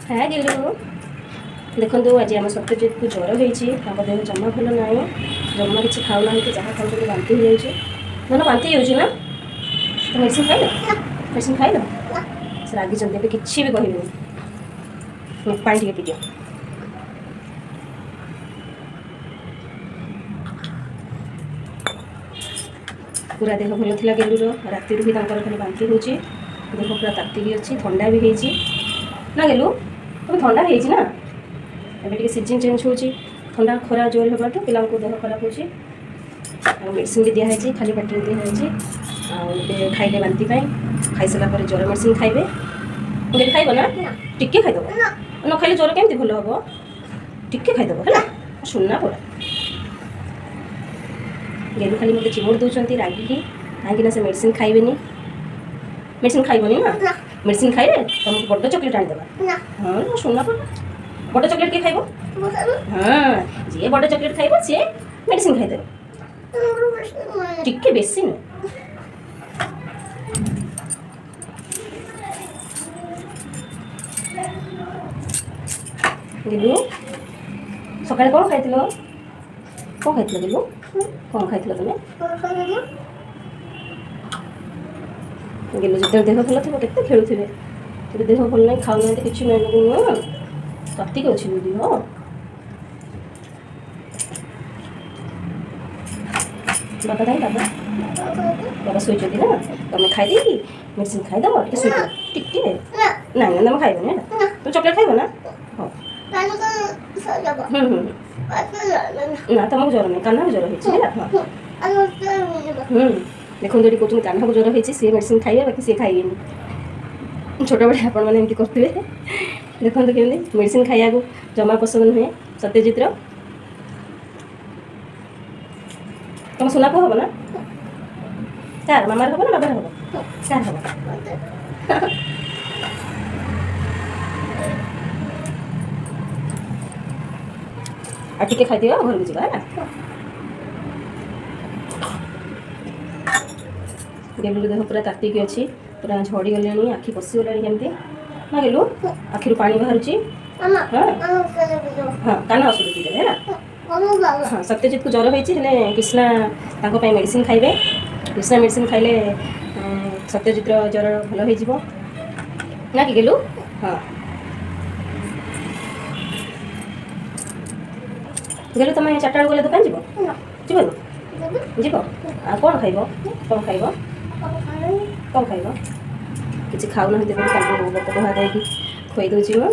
हाँ गेलु देखो आज आम सत्यजित को ज्वर होती देह जमा भल ना जमा किसी खाऊना जहाँ खाऊ बांति हो जाए धन बांति हो तो मेडिसिन खाइल मेडिसिन खाइल से रागी भी किसी भी कहबे पानी टे पी दियो पूरा देह भल था गेलुर राति भी खाली बांति हो देह पूरा ताती भी अच्छी थंडा भी होती ना गेलु तुम थंडा होना एवं सीजन चेंज हो थंडा खरा जोर होगा पिला देह खराब हो मेडिसिन भी दिखाई खाली पेट दिखाई खाइले बांति खाई सारा ज्वर मेडिसिन खाइबे मुझे खाइब ना टिके खाइदेव न खाइले ज्वर केमती भल हम टिके खाइदेव है सुनना पूरा गेलु खाली मतलब चिमुड़ दौरान रागिकी कहीं से मेडिसिन खाइबे मेडिसिन खाइबनी ना मेडिसिन खाइले तुमको बड़ चॉकलेट आनीदेवा हाँ सुनना पड़ा बड़ चॉकलेट किए खाइब हाँ जी बड़ चॉकलेट खाइब सी मेडिसिन खाइदेव टिके बेसी ना गेलु सकाଳେ कौन खाइल गेलु कौन खाइल तुम गेलु जो देह भल थो के खेलुवे तेरे देह भल ना खाऊना कि ना तत्क अच्छी देह बाबा कहीं बाबा शोच ना तुम खाई मेडिसिन खाईदेव टे शोच टे ना ना तुम खाइबनी है तुम चॉकलेट खाइब ना हाँ ना तुमको ज्वर नहीं कान्हा ज्वर हो देखो ये कहते कान्हा को ज्वर होती सी मेडिसिन खाइए बाकी सी खाइबे छोट बड़े आपण मैंने एमती करते देखो केमती मेडिसिन खाइया को जमा पसंद नुहे सत्यजित तुम सुना को हम ना कार मामार हम ना बाबार हम कार हम आटिके खाई घर को जावा है गेलु देह पूरा तातिकी अच्छी पूरा झड़ी गले आखि पशिगला केमती ना गेलु आखिर पानी बाहर हाँ कान्हा औषध पीदेवे है हाँ सत्यजित को ज्वर होती कृष्णा मेडिसिन खाइबे कृष्णा मेडिसिन खाइले सत्यजित ज्वर भल हो ना कि गेलु हाँ गेलु तुम 4टा बेलू गले दुकान जीव आ कौन खाइब कौन खाइब कौन खाइब किसी खाऊना गप कह देगी खुई दूची मु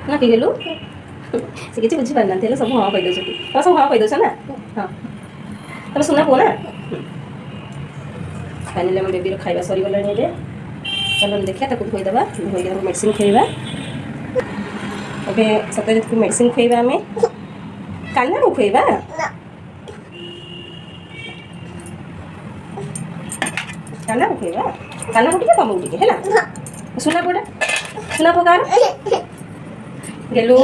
ना कि गेलु से किसी बुझीपार ना सब हाँ कहीदे तुम सब हाँ कहीदे ना हाँ तुम सुना पुओ ना फाइनाली आम बेबी खाଇବା सरीगला चलो देखा धोईदेवा धोई मेडिसिन खुएबा ए सत्यजित को मेडिसिन खुएबा आम कान्हा को खुएबा कान्हा को खुएबा कान्हा को टिके तुमको टिके है सुना पकार गेलु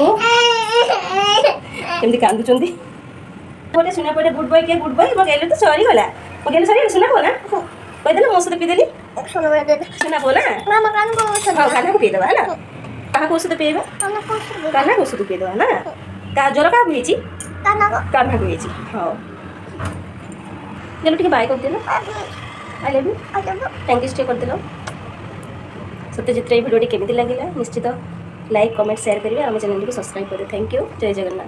केमती कांदुचंदी बोले सुना पड़े गुड बॉय मो गेलु तो सरीगला मो गेलु सरी सुना पो ना कहीदेली मो सहित पीदेली सुना पो ना हाँ कान्हा को पीदेवा है क्या औषध पीएबा कान्हा को औषध पीदेवा ना क्या ज्वर क्या हुई कान्हा को हाँ चलो टे बाय करदेल I love you thank you stay करदेल सत्यजित भिडियो केमी लगे निश्चित लाइक कमेंट शेयर करेंगे आम चैनल को सब्सक्राइब करें थैंक यू जय जगन्नाथ।